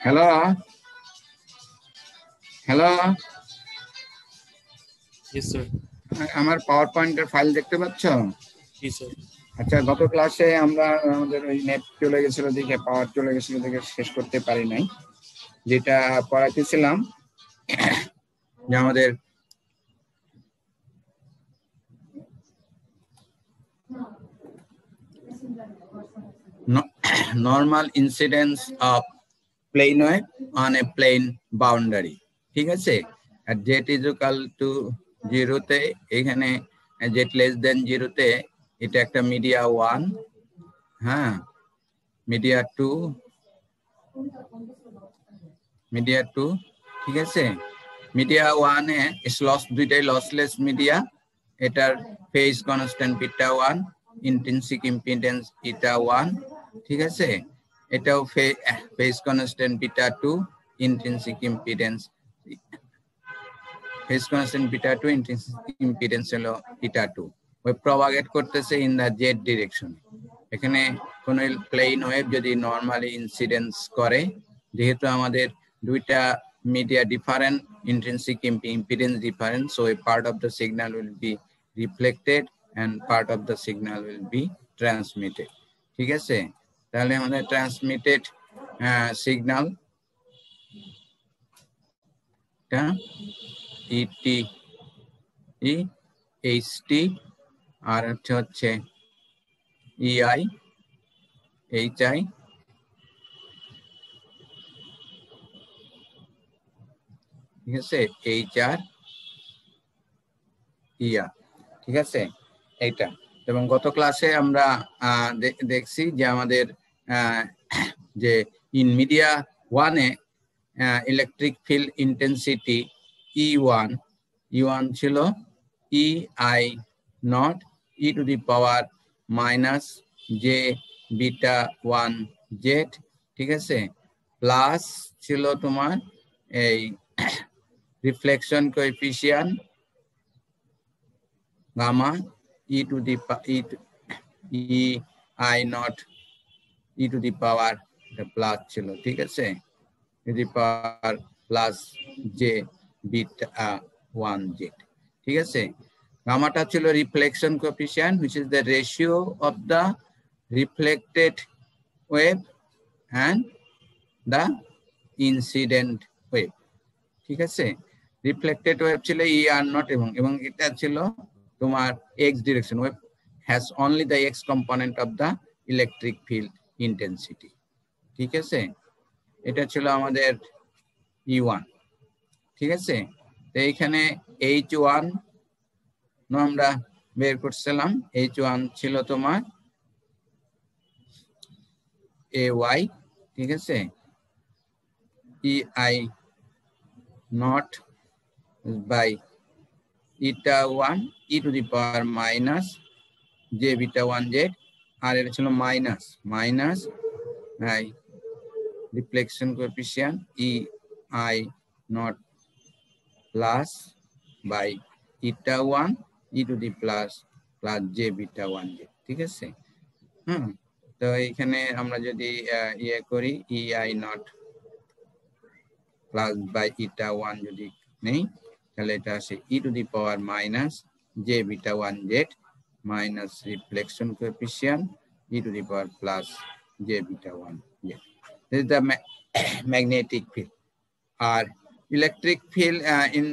Hello hello Yes, sir. আমার পাওয়ার পয়েন্টের file দেখতে পাচ্ছ? Yes, sir. আচ্ছা, গত ক্লাসে আমরা আমাদের ওই নেট চলে গেছিল দিকে, পাওয়ার চলে গেছিল দিকে শেষ করতে পারি নাই। যেটা পড়াতেছিলাম যে আমাদের normal incidence of plane wave on a plane boundary, ঠিক আছে। আর জেট ইজ ইকুয়াল টু 0-তে, এখানে জেট লেস দেন 0-তে এটা একটা মিডিয়া 1, হ্যাঁ, মিডিয়া 2, মিডিয়া 2, ঠিক আছে। মিডিয়া 1 এ দুইটাই লসলেস মিডিয়া, এটার phase constant beta 1, intrinsic impedance eta 1, ঠিক আছে। এটাও phase constant beta 2, intrinsic impedance phase constant beta 2, intrinsic impedance হলো ইটা 2। ওই প্রপাগেট করতেছে ইন দা জেড ডিরেকশন। এখানে কোন প্লেন ওয়েভ যদি নরমালি ইনসিডেন্স করে, যেহেতু আমাদের দুইটা media different, intrinsic impedance different, so a part of the signal will be reflected and part of the signal will be transmitted, ঠিক আছে। তাহলে আমাদের ট্রান্সমিটেড সিগন্যাল টা ইটি এইচটি আর হচ্ছে ইআই এইচআই, ঠিক আছে, এইচআর ইয়া, ঠিক আছে এইটা। এবং গত ক্লাসে আমরা দেখছি যে আমাদের যে ইন মিডিয়া 1-এ ইলেকট্রিক ফিল্ড ইন্টেন্সিটি E1 ছিল EI naught E to the power minus J beta 1 Z, ঠিক আছে, প্লাস ছিল তোমার এই reflection coefficient gamma E to the EI naught E to the power plus ছিল, ঠিক আছে, to the power plus J beta 1 Z, ঠিক আছে। গামাটা ছিল reflection coefficient which is the ratio of the reflected wave and the incident wave, ঠিক আছে। Reflected wave ছিল ER0 এবং এটা ছিল তোমার x direction wave has only the x component of the electric field intensity, ঠিক আছে। এটা ছিল আমাদের E1, ঠিক আছে। তো এইখানে H1 আমরা বের করছিলাম, H1 ছিল তোমার AY, ঠিক আছে, EI naught by eta 1 E to the power minus J beta 1 Z, আর এটা ছিল minus reflection coefficient EI naught plus by eta 1 E to the plus J beta 1 Z, ঠিক আছে। তো এখানে আমরা যদি ইয়ে করি EI naught plus by eta 1 যদি নেই, তাহলে এটা আসে E to the power minus J beta 1 Z minus reflection coefficient E to the power plus J beta 1 z. This is the magnetic field. আর ইলেকট্রিক ফিল্ড ইন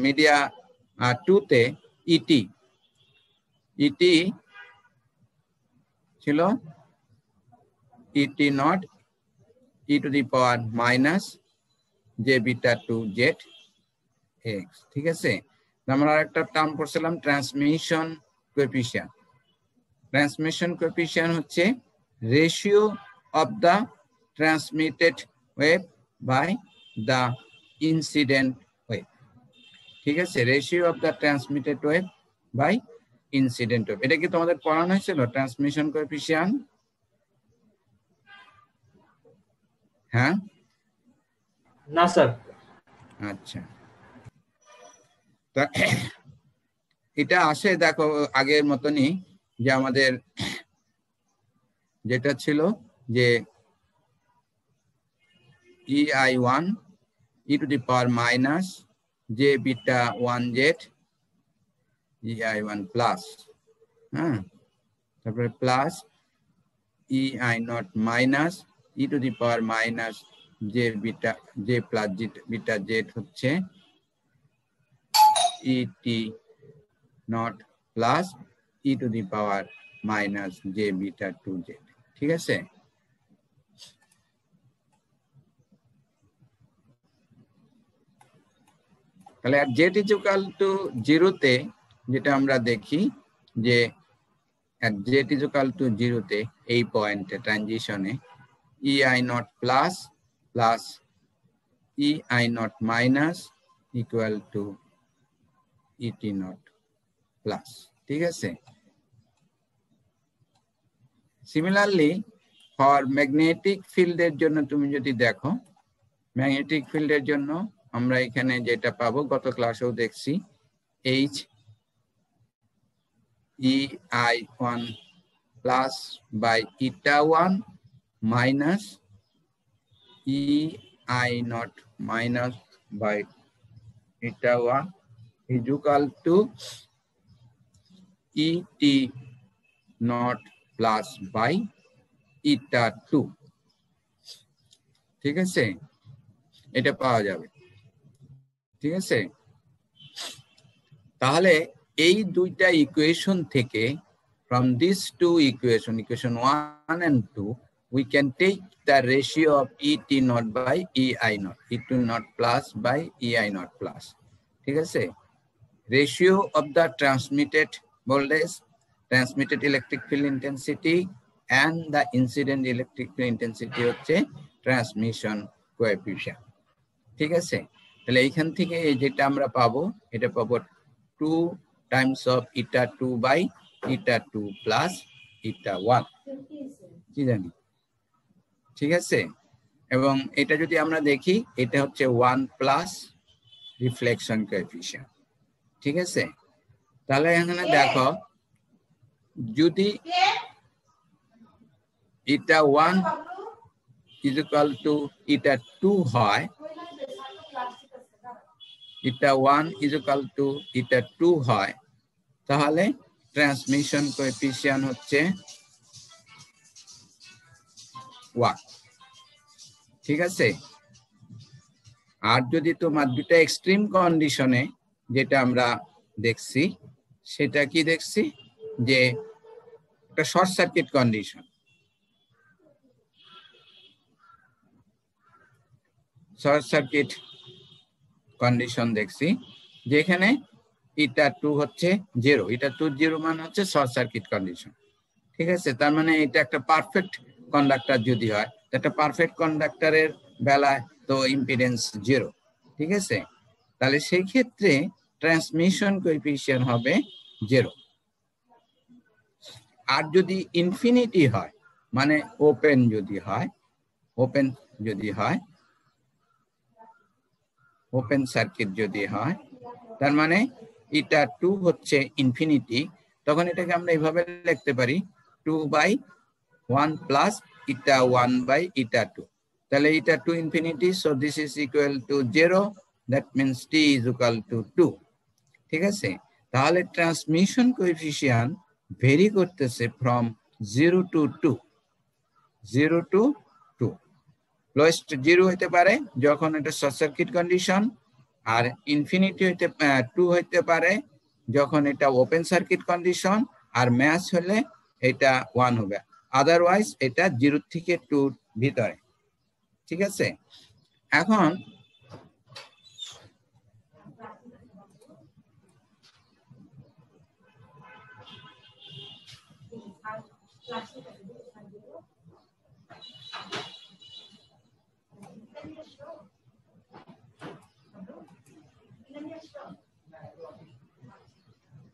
মিডিয়া 2-তে ET ছিল ET naught E to the power minus J beta 2 z x, ঠিক আছে। আমরা আরেকটা term করছিলাম transmission coefficient. Transmission coefficient হচ্ছে ratio of the transmitted wave by the incident wave, ঠিক আছে, ratio of the transmitted wave by incident wave. এটা কি তোমাদের পড়ানো হয়েছিল ট্রান্সমিশন কোএফিসিয়েন্ট? হ্যাঁ না স্যার। আচ্ছা, এটা আসে দেখো আগের মতনই, যে আমাদের যেটা ছিল যে ei1 e to the power minus j beta 1z ei1 plus, হ্যাঁ, তারপরে plus ei naught minus e to the power minus j beta j plus beta z হচ্ছে et naught plus e to the power minus j beta 2z, ঠিক আছে। তাহলে আর z equal to 0 তে যেটা আমরা দেখি যে at z ইকুয়াল টু 0 তে এই পয়েন্টে ট্রানজিশনে ei naught plus plus ei naught minus equal to et naught plus, ঠিক আছে। সিমিলারলি ফর ম্যাগনেটিক ফিল্ডের জন্য তুমি যদি দেখো, ম্যাগনেটিক ফিল্ডের জন্য আমরা এখানে যেটা পাবো গত ক্লাসেও দেখছি, h ei1 plus by eta 1 minus ei naught minus by eta 1 is equal to et naught plus by eta 2, ঠিক আছে, এটা পাওয়া যাবে, ঠিক আছে। তাহলে এই দুইটা ইকুয়েশন থেকে from these two equation 1 and 2 we can take the ratio of et naught by ei naught, et naught plus by ei naught plus, ঠিক আছে। ratio of the transmitted voltage, transmitted electric field intensity and the incident electric field intensity হচ্ছে transmission coefficient, ঠিক আছে। তাহলে এইখান থেকে যেটা আমরা পাবো, এটা পাবো 2 times of eta 2 by eta 2 plus eta 1, কি জানি, ঠিক আছে। এবং এটা যদি আমরা দেখি, এটা হচ্ছে 1 plus reflection coefficient, ঠিক আছে। তাহলে এখানে দেখো, যদি eta 1 is equal to eta 2 হয়, eta 1 is equal to eta 2 হয়, তাহলে ট্রান্সমিশন কোএফিসিয়েন্ট হচ্ছে 1, ঠিক আছে। আর যদি তোমার দুটো এক্সট্রিম কন্ডিশনে যেটা আমরা দেখছি, সেটা কি দেখছি, যে একটা short circuit condition, short circuit condition দেখছি, যেখানে এটা 2 হচ্ছে 0, এটা 2 0 মানে হচ্ছে শর্ট সার্কিট কন্ডিশন, ঠিক আছে। তার মানে এটা একটা পারফেক্ট কন্ডাক্টর যদি হয়, একটা পারফেক্ট কন্ডাক্টরের বেলায় তো ইম্পিডেন্স 0, ঠিক আছে। তাহলে সেই ক্ষেত্রে ট্রান্সমিশন কোএফিসিয়েন্ট হবে 0। আর যদি ইনফিনিটি হয়, মানে ওপেন যদি হয়, ওপেন সার্কিট যদি হয়, তার মানে এটা 2 হচ্ছে ইনফিনিটি, তখন এটাকে আমরা এইভাবে লিখতে পারি 2 by 1 plus eta 1 by eta 2, তাহলে এটা 2 infinity, so this is equal to 0, that means t is equal to 2, ঠিক আছে। তাহলে ট্রান্সমিশন কোএফিসিয়েন্ট ভেরি করতেছে from 0 to 2, 0 to 2, লোয়েস্ট 0 হইতে পারে যখন এটা শর্ট সার্কিট কন্ডিশন, আর ইনফিনিটি হইতে 2 হইতে পারে যখন এটা ওপেন সার্কিট কন্ডিশন, আর ম্যাচ হলে এটা 1 হবে, আদারওয়াইজ এটা 0 থেকে 2 ভিতরে, ঠিক আছে। এখন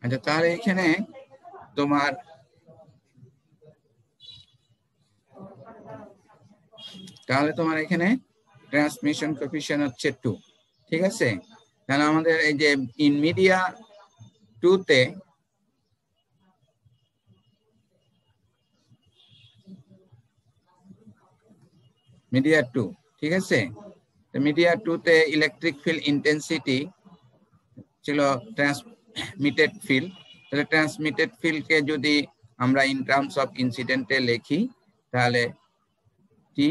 আচ্ছা, তাহলে এখানে তোমার এখানে ট্রান্সমিশন কোএফিসিয়েন্ট হচ্ছে 2, ঠিক আছে। তাহলে আমাদের এই যে ইন মিডিয়া 2 তে মিডিয়া 2, ঠিক আছে। মিডিয়া 2 তে ইলেকট্রিক ফিল্ড ইন্টেন্সিটি ছিল ট্রান্সমিটেড ফিল্ড, তাহলে ট্রান্সমিটেড ফিল্ডকে যদি আমরা ইন টার্মস অফ ইনসিডেন্টে লিখি তাহলে T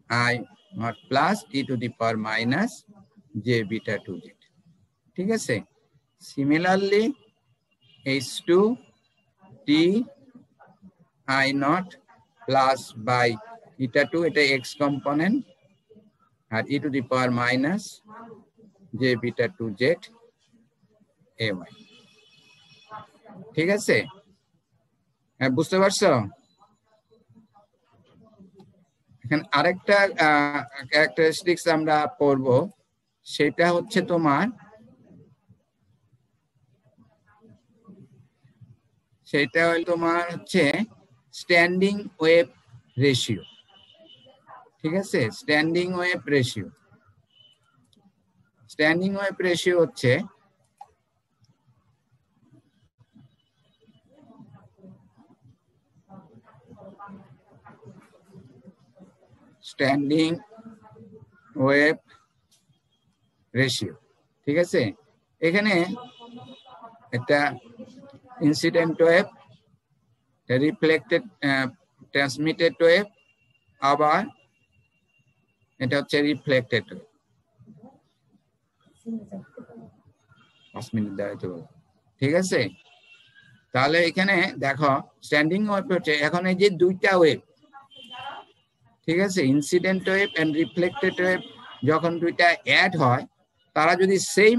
I not plus T two the power minus J beta 2z, ঠিক আছে। Similarly H2 T I naught plus by eta 2, এটা x কম্পোনেন্ট, আর e to the power minus j beta 2z ay, ঠিক আছে। হ্যাঁ, বুঝতে পারছো? এখানে আরেকটা ক্যারেক্টারিস্টিক্স আমরা পড়ব, সেটা হচ্ছে তোমার হচ্ছে স্ট্যান্ডিং ওয়েভ রেশিও, ঠিক আছে। স্ট্যান্ডিং ওয়েভ রেশিও হচ্ছে স্ট্যান্ডিং ওয়েভ রেশিও, ঠিক আছে। এখানে একটা incident wave, reflected transmitted wave, আবার এটা হচ্ছে রিফ্লেক্টেড ওয়েভ। 5 মিনিট দাঁড়াইতে বলো, ঠিক আছে। তাহলে এখানে দেখো স্ট্যান্ডিং ওয়েভ হচ্ছে, এখন এই যে দুইটা ওয়েভ, ঠিক আছে, incident wave and reflected wave, যখন দুইটা অ্যাড হয়, তারা যদি সেম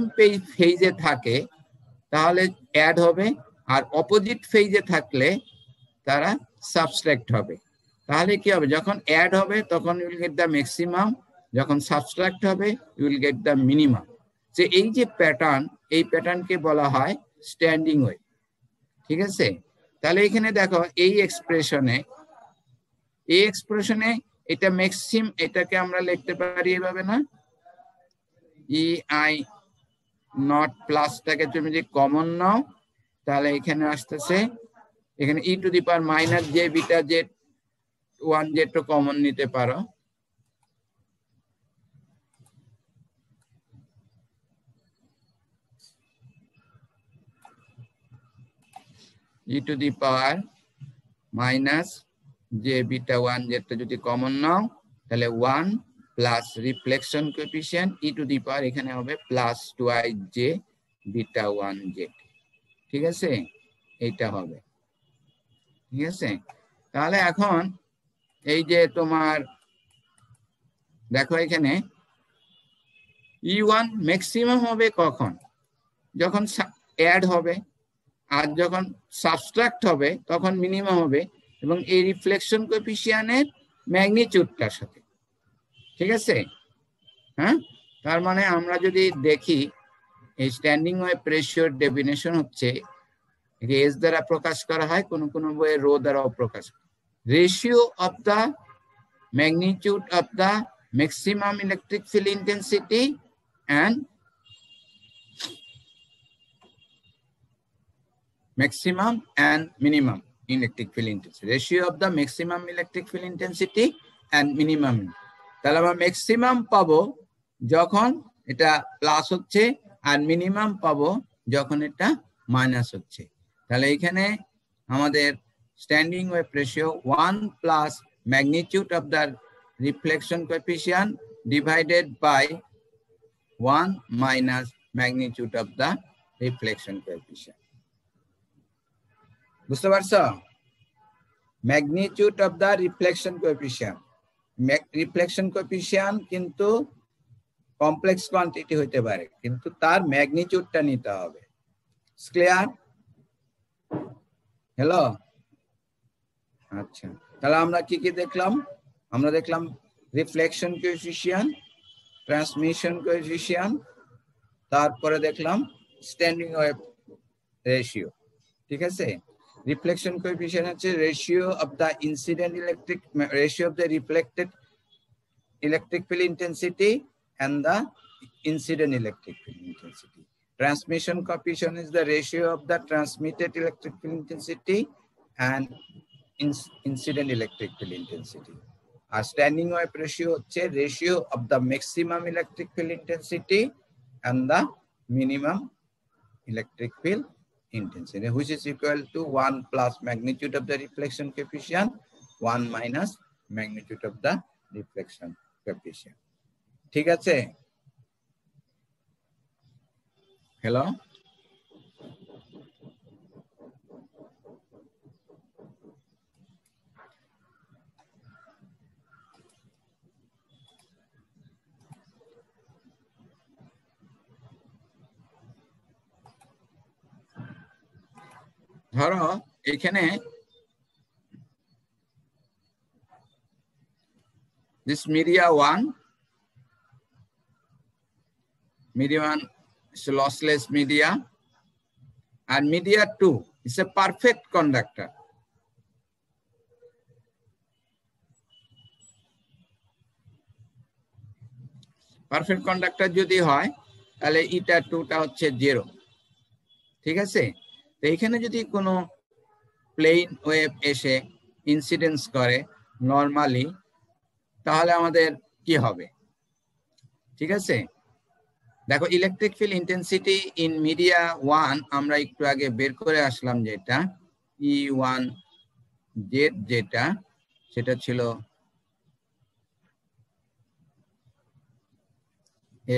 ফেজে থাকে তাহলে অ্যাড হবে, আর অপোজিট ফেজে থাকলে তারা সাবস্ট্রাক্ট হবে। তাহলে কি হবে, যখন অ্যাড হবে তখন you will get the maximum, যখন সাবস্ট্রাক্ট হবে you will get the minimum. যে এই যে প্যাটার্ন, এই প্যাটার্নকে বলা হয় স্ট্যান্ডিং ওয়েভ, ঠিক আছে। তাহলে এখানে দেখো এই এক্সপ্রেশনে এটা ম্যাক্সিম, এটাকে আমরা লিখতে পারি এভাবে না, ই আই নট প্লাসটাকে তুমি যদি কমন নাও তাহলে এখানে আসতেছে, এখানে e to the power minus J beta z 1z তো কমন নিতে পারো, e to the power minus J beta 1z যদি কমন নাও তাহলে 1 plus reflection coefficient e to the power এখানে হবে প্লাস 2ij বিটা 1z, ঠিক আছে, এইটা হবে, ঠিক আছে। তাহলে এখন এই যে তোমার দেখো এখানে E1 ম্যাক্সিমাম হবে কখন, যখন অ্যাড হবে, আর যখন সাবস্ট্রাক্ট হবে তখন মিনিমাম হবে, এবং এই রিফ্লেকশন কোএফিশিয়েন্টের ম্যাগনিটিউডটার সাথে, ঠিক আছে। হ্যাঁ, তার মানে আমরা যদি দেখি এই স্ট্যান্ডিং ওয়েভ রেশিওর ডেফিনেশন হচ্ছে, এস দ্বারা প্রকাশ করা হয়, কোন কোন বইয়ে রো দ্বারাও প্রকাশ, ratio of the magnitude of the maximum electric field intensity and maximum and minimum electric field intensity, ratio of the maximum electric field intensity and minimum। তাহলে আমরা ম্যাক্সিমাম পাবো যখন এটা প্লাস হচ্ছে, আর মিনিমাম পাবো যখন এটা মাইনাস হচ্ছে। তাহলে এখানে আমাদের standing wave ratio 1 plus magnitude of the reflection coefficient divided by 1 minus magnitude of the reflection coefficient। বুঝতে পারছো? magnitude of the reflection coefficient, reflection coefficient কিন্তু কমপ্লেক্স কোয়ান্টিটি হতে পারে, কিন্তু তার ম্যাগনিটিউডটা নিতে হবে। ক্লিয়ার? হ্যালো, আচ্ছা, তাহলে আমরা কি কি দেখলাম? আমরা দেখলাম রিফ্লেকশন কোএফিশিয়েন্ট, ট্রান্সমিশন কোএফিশিয়েন্ট, তারপরে দেখলাম স্ট্যান্ডিং ওয়েভ রেশিও, ঠিক আছে। রিফ্লেকশন কোএফিশিয়েন্ট হচ্ছে ratio of the incident electric, ratio of the reflected electric field intensity and the incident electric field intensity. Transmission coefficient is the ratio of the transmitted electric field intensity and incident electric field intensity. R standing wave ratio হচ্ছে ratio of the maximum electric field intensity and the minimum electric field intensity, which is equal to 1 plus magnitude of the reflection coefficient, 1 minus magnitude of the reflection coefficient. ঠিক আছে? Hello? ধরো এখানে this media 1 is a lossless media, and media 2 is a perfect conductor. Perfect conductor যদি হয় তাহলে ইটা 2টা হচ্ছে 0, ঠিক আছে? তো এখানে যদি কোনো প্লেন ওয়েভ এসে ইনসিডেন্স করে নরমালি, তাহলে আমাদের কি হবে? ঠিক আছে, দেখো electric field intensity in media 1 আমরা একটু আগে বের করে আসলাম, যেটা E1Z, যেটা সেটা ছিল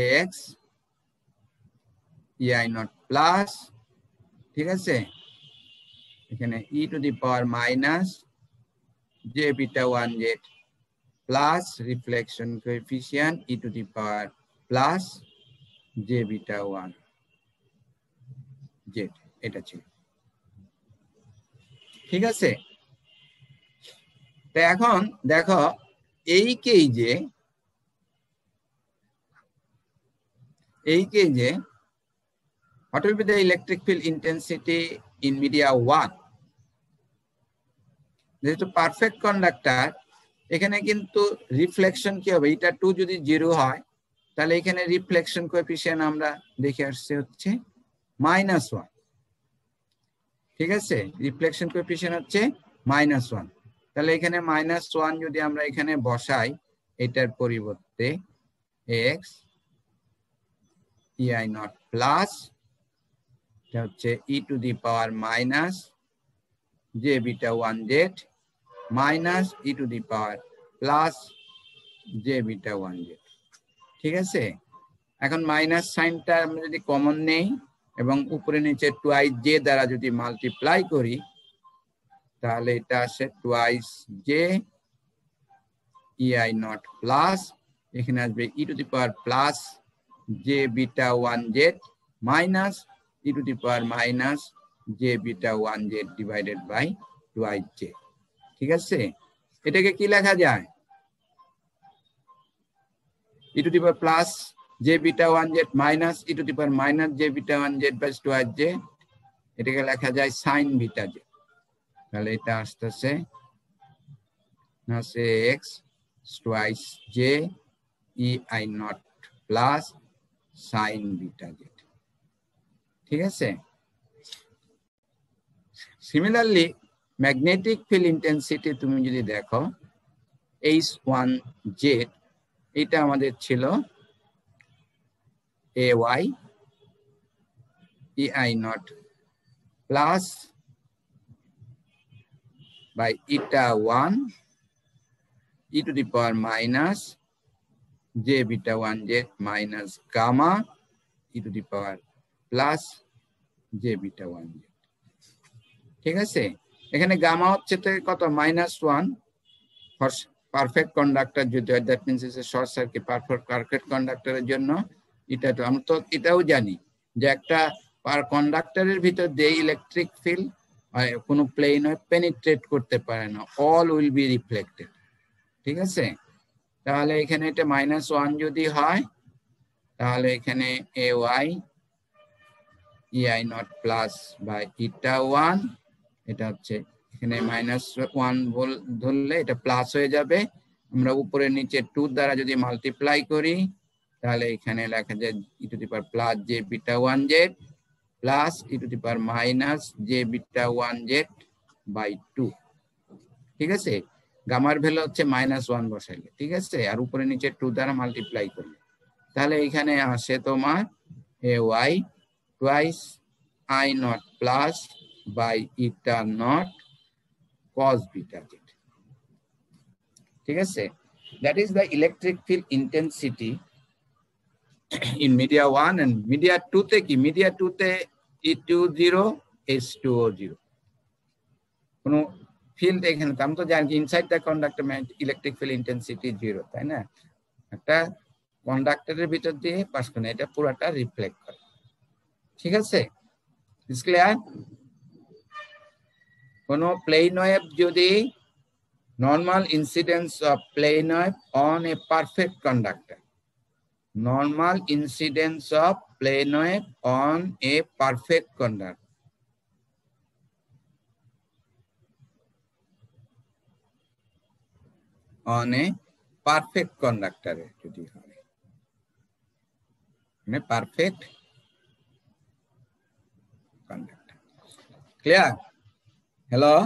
AX EI নট প্লাস, ঠিক আছে, এখানে e to the power minus j beta 1z plus reflection coefficient e to the power plus j beta 1z, এটা ছিল, ঠিক আছে? তো এখন দেখো এই কেজে what will be the electric field intensity in media 1? যেহেতু পারফেক্ট কন্ডাক্টর, এখানে কিন্তু রিফ্লেকশন কি হবে? এটা 2 যদি 0 হয় তাহলে এখানে রিফ্লেকশন কোএফিসিয়েন্ট আমরা দেখে আসছে হচ্ছে -1, ঠিক আছে? রিফ্লেকশন কোএফিসিয়েন্ট হচ্ছে -1, তাহলে এখানে -1 যদি আমরা এখানে বসাই, এটার পরিবর্তে x ei নট প্লাস, এটা হচ্ছে e to the power minus j beta 1z minus e to the power plus j beta 1z, ঠিক আছে? এখন মাইনাস সাইনটা আমরা যদি কমন নেই এবং উপরে নিচে টুয়াইস j দ্বারা যদি মাল্টিপ্লাই করি, তাহলে এটা আসে twice j ei naught plus, এখানে আসবে e to the power plus j beta 1z minus e to the power minus j beta 1z divided by twice j, ঠিক আছে? এটাকে কি লেখা যায়? e to the power plus j beta 1z minus e to the power minus j beta 1z by twice j, এটাকে লেখা যায় sin beta j। তাহলে এটা আসতেছে x twice j ei naught plus sin beta z, ঠিক আছে? Similarly magnetic field intensity তুমি যদি দেখো H1Z, এটা আমাদের ছিল ay ei naught plus by eta 1 e to the power minus j beta 1z minus gamma e to the power plus j beta 1z, ঠিক আছে? এখানে গামা হচ্ছে কত? -1 ফর পারফেক্ট কন্ডাক্টর, যদি that means is a short circuit. Perfect কন্ডাক্টরের জন্য এটা তো আমরা তো এটাও জানি যে একটা কন্ডাক্টরের ভিতর দিয়ে ইলেকট্রিক ফিল্ড কোনো প্লেন পেনিট্রেট করতে পারে না, অল উইল বি রিফ্লেক্টেড, ঠিক আছে? তাহলে এখানে এটা -1 যদি হয়, তাহলে এখানে ay ei naught plus by eta 1, এটা হচ্ছে এখানে -1 ধরলে এটা প্লাস হয়ে যাবে। আমরা উপরে নিচে 2 দ্বারা যদি মাল্টিপ্লাই করি, তাহলে এখানে লেখা যায় e to the power plus j beta 1z plus e to the power minus j beta 1z by 2, ঠিক আছে? গামার ভ্যালু হচ্ছে -1 বসাইলে, ঠিক আছে, আর উপরে নিচে 2 দ্বারা মাল্টিপ্লাই করলে, তাহলে এখানে আসে তোমার ay twice I naught plus by eta naught cos beta z, ঠিক আছে। That is the electric field intensity in media 1 and media 2 তে কি, media 2 তে E20 H2O0 কোনো ফিল্ড এখানে, আমি তো জানি inside the conductor electric field intensity 0, তাই না? একটা কন্ডাক্টরের ভিতর দিয়ে পাস করে, এটা পুরোটা রিফ্লেক্ট করে, ঠিক আছে, ইজ ক্লিয়ার। কোন প্লেন ওয়েভ যদি normal incidence of plane wave on a perfect conductor, normal incidence of plane wave on a perfect conductor, on a perfect conductor যদি হয়, মানে perfect conductor, clear? hello,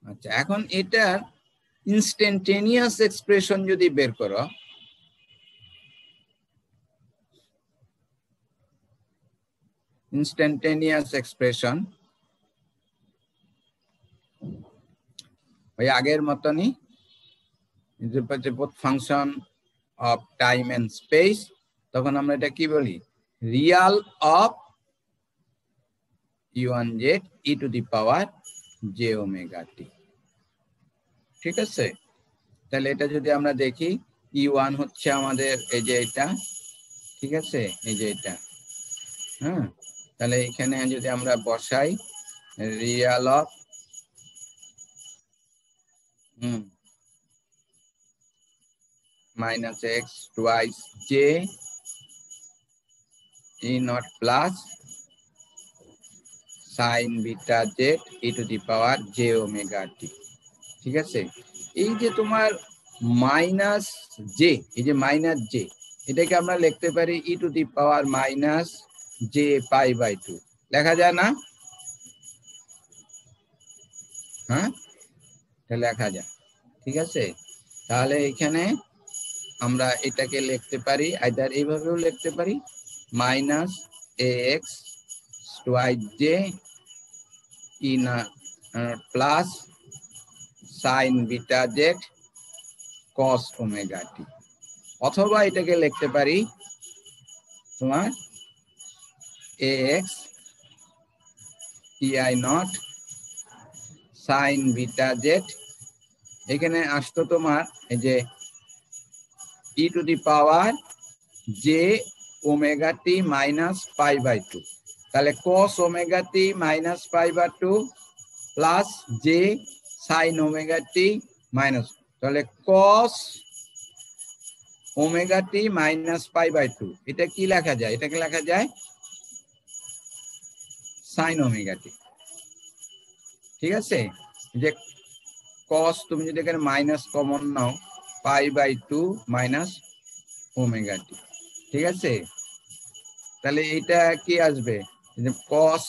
আচ্ছা, এখন এটা ইনস্ট্যান্টেনিয়াস এক্সপ্রেশন যদি বের করো, ইনস্ট্যান্টেনিয়াস এক্সপ্রেশন ওই আগের মতনই, function of time and space, তখন আমরা এটা কি বলি, real of E1z e to the power j omega t, ঠিক আছে। তাহলে এটা যদি আমরা দেখি, E1 হচ্ছে আমাদের এই যে এটা, ঠিক আছে, এই যে এটা, হ্যাঁ, তাহলে এখানে যদি আমরা বসাই Real of -x twice j e not plus sine beta Z e to the power j omega t, ঠিক আছে। এই যে তোমার মাইনাস জে, এই যে মাইনাস জে, এটাকে আমরা লিখতে পারি e to the power minus j pi by 2, লেখা যায় না? হ্যাঁ, এটা লেখা যায়, ঠিক আছে। তাহলে এখানে আমরা এটাকে লিখতে পারি, আইদার এইভাবেও লিখতে পারি, minus ax twice j E না plus sine beta z cos omega t, অথবা এটাকে লিখতে পারি তোমার ax ei naught sine beta z, এখানে আসতো তোমার এই যে e to the power j omega t minus pi by 2, তাহলে cos omega t minus pi by 2 plus j sine omega t minus, তাহলে cos omega t minus pi by 2, এটা কি লেখা যায়, এটাকে লেখা যায় সাইন ওমেগা t, ঠিক আছে। যে cos তুমি যদি এখানে মাইনাস কমন নাও, pi by 2 minus omega t, ঠিক আছে। তাহলে এটা কি আসবে, cos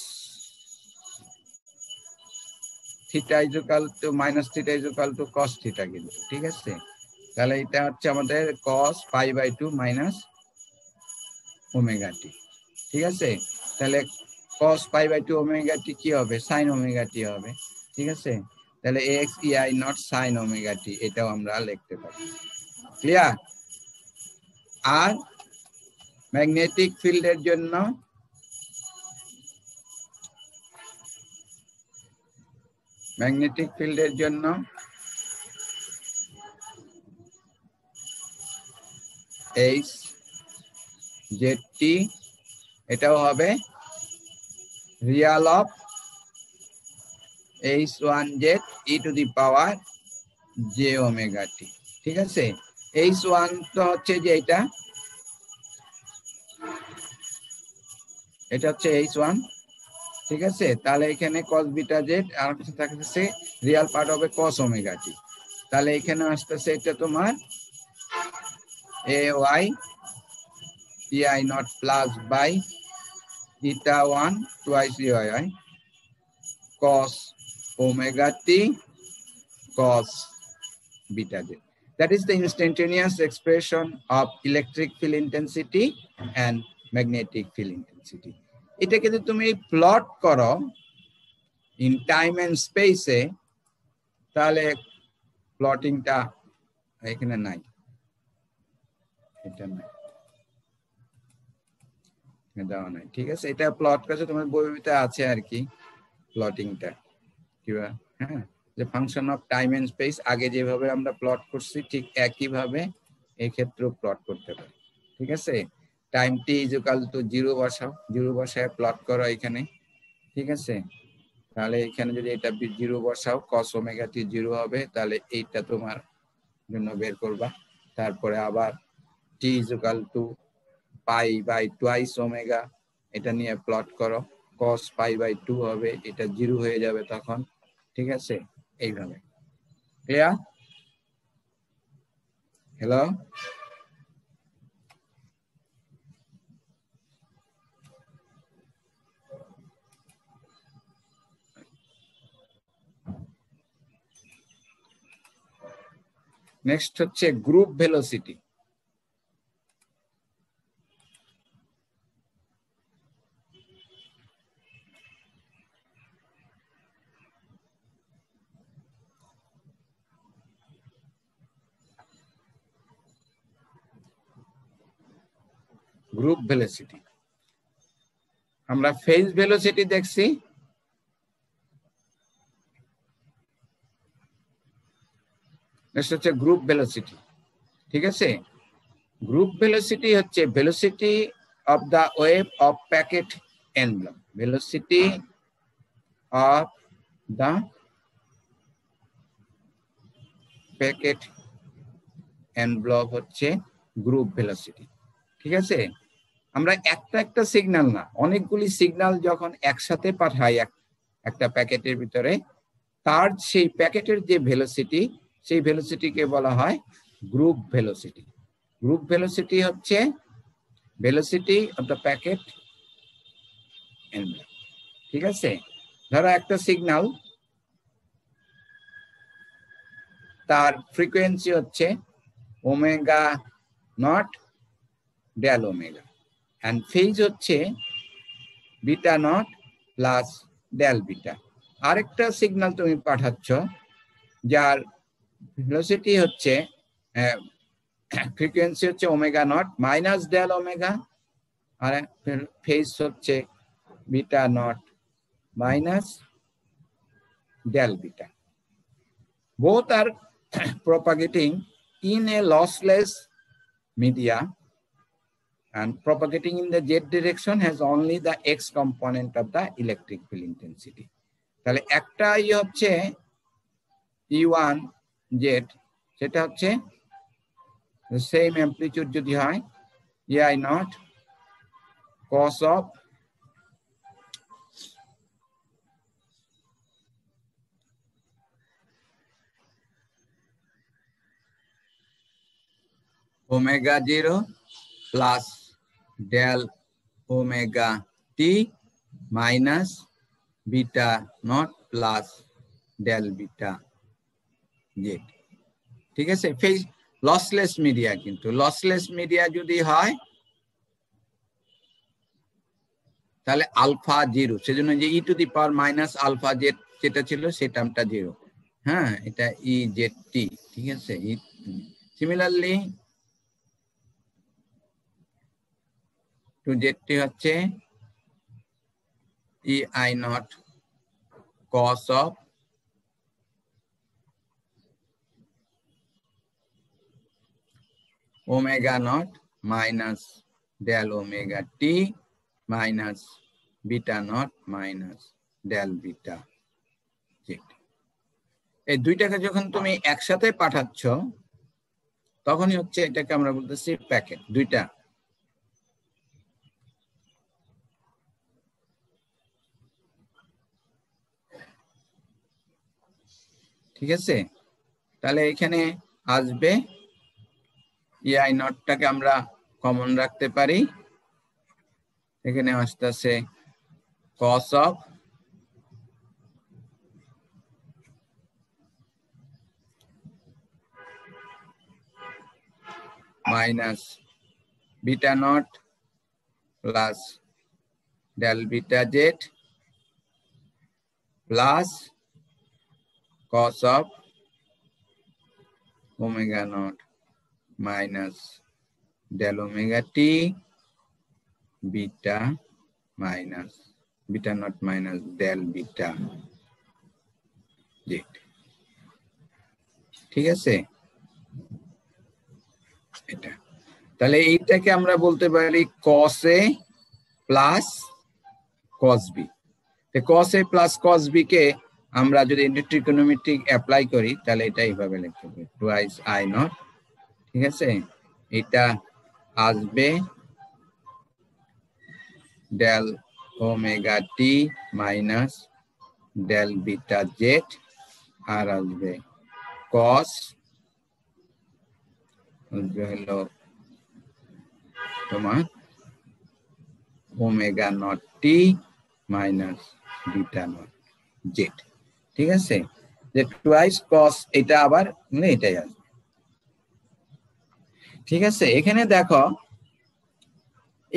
theta equal to minus theta equal to cos theta, কিন্তু ঠিক আছে। তাহলে এটা হচ্ছে আমাদের cos pi by 2 minus omega t, ঠিক আছে। তাহলে cos pi by 2 omega t কি হবে, সাইন ওমেগা t হবে, ঠিক আছে। তাহলে ax ei naught sign omega t, এটাও আমরা লিখতে পারি, ক্লিয়ার। আর ম্যাগনেটিক ফিল্ডের জন্য h zt, এটাও হবে Real of h1z e to the power j omega t, ঠিক আছে। h1 তো হচ্ছে যে এটা হচ্ছে h1, ঠিক আছে। তাহলে এখানে cos বিটা জেড আর কিছু থাকতেছে, রিয়াল পার্ট হবে cos ওমেগা t, তাহলে এখানে আসতেছে এটা তোমার ay ei naught plus by eta 1 twice ei cos omega t cos beta z. That is the instantaneous expression of electric field intensity and magnetic field intensity. এটা যদি তুমি plot করো in time and space এ, তাহলে প্লটিংটা এখানে নাই, এটা নাই, দেওয়া নাই। ঠিক আছে, এটা প্লট করছে তোমার বইতে আছে আর কি, প্লটিংটা কিবা, হ্যাঁ, যে function of time and space আগে যেভাবে আমরা প্লট করছি ঠিক একইভাবে এই ক্ষেত্রেও প্লট করতে পারি। ঠিক আছে, time T is equal to 0 বসাও, 0 বসায় প্লট করো এখানে। ঠিক আছে, তাহলে এখানে যদি এটা 0 বসাও cos ওমেগা টি 0 হবে, তাহলে এইটা তোমার জন্য বের করবা। তারপরে আবার t is equal to pi by twice omega, এটা নিয়ে প্লট করো, cos পাই বাই 2 হবে, এটা 0 হয়ে যাবে তখন। ঠিক আছে, এইভাবে। ক্লিয়ার? হ্যালো, নেক্সট হচ্ছে গ্রুপ ভেলোসিটি। গ্রুপ ভেলোসিটি, আমরা ফেজ ভেলোসিটি দেখছি, নেক্সট হচ্ছে গ্রুপ ভেলোসিটি। ঠিক আছে, গ্রুপ ভেলোসিটি হচ্ছে velocity of the wave of packet envelope, velocity of the packet envelope হচ্ছে গ্রুপ ভেলোসিটি। ঠিক আছে, আমরা একটা সিগন্যাল না, অনেকগুলি সিগন্যাল যখন একসাথে পাঠাই একটা প্যাকেটের ভিতরে, তার সেই প্যাকেটের যে ভেলোসিটি, সেই ভেলোসিটিকে বলা হয় গ্রুপ ভেলোসিটি। গ্রুপ ভেলোসিটি হচ্ছে velocity of the packet envelope. ঠিক আছে, ধরো একটা সিগন্যাল, তার ফ্রিকোয়েন্সি হচ্ছে omega naught del omega, and phase হচ্ছে beta naught plus del beta. আরেকটা সিগন্যাল তুমি পাঠাচ্ছ যার ভেলোসিটি হচ্ছে ফ্রিকোয়েন্সি হচ্ছে omega naught minus del omega, আর ফেজ হচ্ছে beta naught minus del beta. Both are propagating in a lossless media, and propagating in the z direction has only the x component of the electric field intensity. তাহলে একটা হচ্ছে E1 z, সেটা হচ্ছে same amplitude যদি হয় ei naught cos of omega 0 plus del omega t minus beta naught plus del beta z. ঠিক আছে, phase lossless media, কিন্তু লসলেস মিডিয়া যদি হয় তাহলে আলফা 0, সেজন্য যে e to the power minus alpha z যেটা ছিল সেই টার্মটা 0। হ্যাঁ, এটা ই জেড টি। ঠিক আছে, সিমিলারলি টু জেড টি হচ্ছে E I naught cos of omega naught minus del omega t minus beta naught minus del beta z. এই দুইটাকে যখন তুমি একসাথে পাঠাচ্ছ তখনই হচ্ছে এটাকে আমরা বলতেছি প্যাকেট দুইটা। ঠিক আছে, তাহলে এখানে আসবে ei নটটাকে আমরা কমন রাখতে পারি, এখানে আসতেছে cos of minus beta naught plus del beta z plus cos of omega naught minus del omega t beta minus beta naught minus del beta z। ঠিক আছে, এটা তাহলে এইটাকে আমরা বলতে পারি cos a plus cos b। তো cos a plus cos b কে আমরা যদি ট্রিগোনোমেট্রিক অ্যাপ্লাই করি তাহলে এটা এইভাবে লিখতে পারি টুয়াইস i নট। ঠিক আছে, এটা আসবে del omega t minus del beta Z আর আসবে cos হলো তোমার omega not T minus beta not Z. ঠিক আছে, যে টুয়াইস cos এটা আবার এটাই আসবে। ঠিক আছে, এখানে দেখো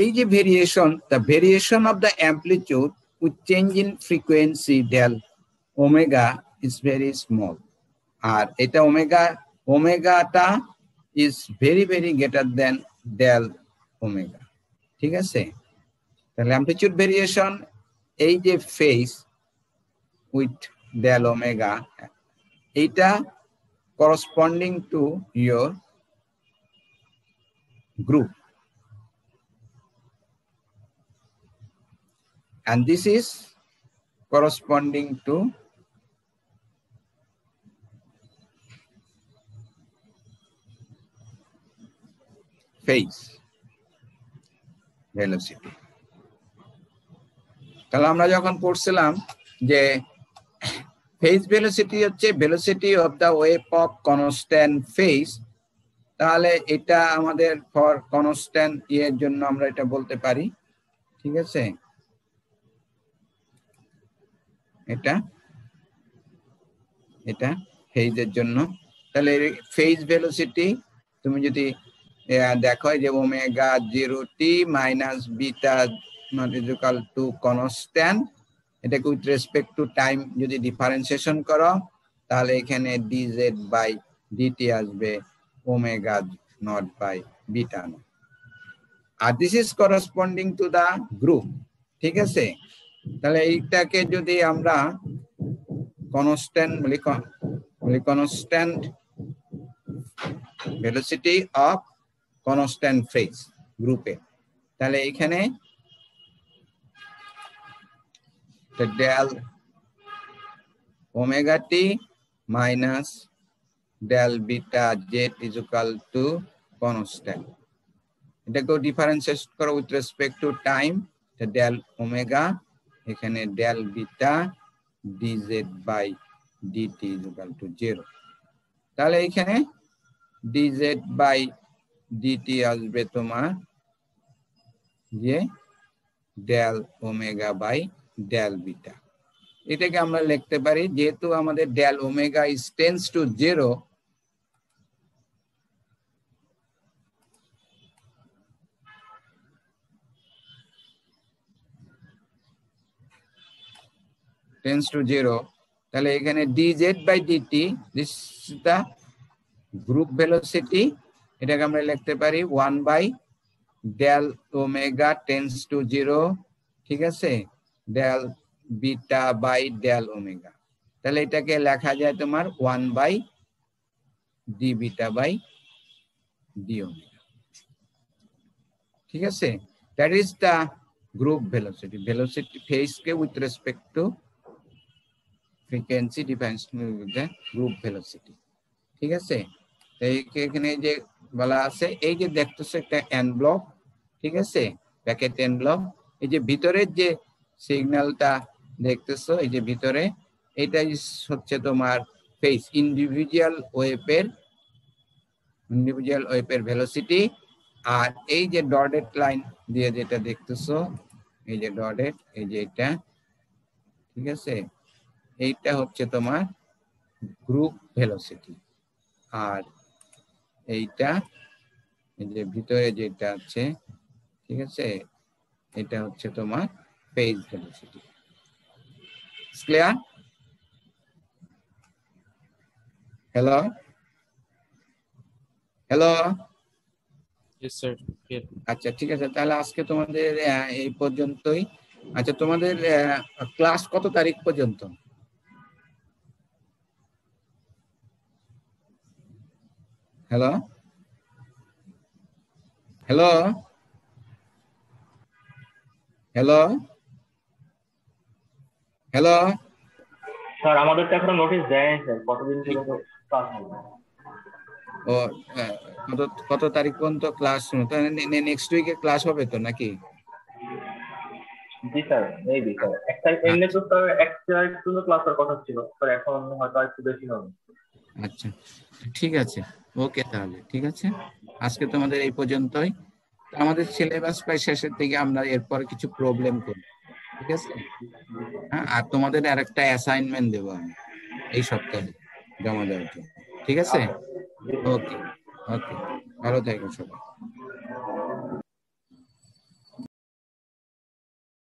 এই যে variation, the variation of the amplitude with change in frequency del omega is very small, আর এটা ওমেগাটা is very very greater than del omega। ঠিক আছে, তাহলে amplitude variation এই যে phase with del omega এটা corresponding to your group, and this is corresponding to phase velocity। তাহলে আমরা যখন পড়ছিলাম যে phase velocity হচ্ছে velocity of the wave of constant phase, তাহলে এটা আমাদের ফর কনস্ট্যান্ট এর জন্য আমরা এটা বলতে পারি। ঠিক আছে, এটা এটা ফেজের জন্য। তাহলে ফেজ ভেলোসিটি তুমি যদি দেখো যে omega 0t minus beta naught equal to constant, এটাকে উইথ রেসপেক্ট টু টাইম যদি ডিফারেন্সিয়েশন করো তাহলে এখানে dz বাই dt আসবে omega naught by beta naught, আর this is corresponding to the group. ঠিক আছে, তাহলে এইটাকে যদি আমরা কনস্ট্যান্ট বলি constant velocity of constant phase গ্রুপে, তাহলে এখানে del omega t minus del beta z is equal to constant, এটাকেও ডিফারেন্সিয়েট করো with respect to time, del omega এখানে del beta dz by dt is equal to 0। তাহলে এখানে dz by dt আসবে তোমার যে del omega by del beta. এটাকে আমরা লিখতে পারি যেহেতু আমাদের del omega is tends to 0, tends to 0, তাহলে এখানে dz by dt, this is the group velocity, এটাকে আমরা লিখতে পারি 1 by del omega tends to 0। ঠিক আছে, del beta by del omega, তাহলে এটাকে লেখা যায় তোমার 1 by d beta by d omega। ঠিক আছে, that is the group velocity, velocity phase ke with respect to frequency depends on the group velocity। ঠিক আছে, এখানে যে বলা আছে এই যে দেখতেছো একটা এন ব্লক, ঠিক আছে, প্যাকেট এন ব্লক, এই যে ভিতরের যে সিগন্যালটা দেখতেছো এই যে ভিতরে, এটাই হচ্ছে তোমার ফেজ ইন্ডিভিজুয়াল ওয়েভের ভেলোসিটি। আর এই যে ডটেড লাইন দিয়ে যেটা দেখতেছো এই যে ডটেড, এই যে এটা, ঠিক আছে, এইটা হচ্ছে তোমার গ্রুপ ভেলোসিটি, আর এইটা এই যে ভিতরে যেটা আছে, ঠিক আছে, এটা হচ্ছে তোমার page velocity. Clear? Hello hello. Yes, sir. Clear. আচ্ছা ঠিক আছে, তাহলে আজকে তোমাদের এই পর্যন্তই। আচ্ছা তোমাদের ক্লাস কত তারিখ পর্যন্ত? Hello hello hello hello. Sir আমাদের তো এখনো নোটিশ দেয়নি স্যার, কতদিন পর্যন্ত ক্লাস হবে? ও কত কত তারিখ পর্যন্ত ক্লাস? নেক্সট উইকে ক্লাস হবে তো নাকি? জি স্যার, মেবি স্যার একটা এমনি তো স্যার এক তারিখ পর্যন্ত ক্লাস হওয়ার কথা ছিল স্যার, এখন হয়তো একটু বেশি হবে। আচ্ছা ঠিক আছে, ওকে তাহলে ঠিক আছে, আজকে তোমাদের এই পর্যন্তই। আমাদের সিলেবাস প্রায় শেষের দিকে, আমরা এরপর কিছু প্রবলেম করব, ঠিক আছে? হ্যাঁ, আর তোমাদের আরেকটা অ্যাসাইনমেন্ট দেবো আমি এই সপ্তাহে জমা দেওয়ার জন্য, ঠিক আছে? আচ্ছা, জি স্যার। ওকে ওকে, ভালো থাকো সবাই।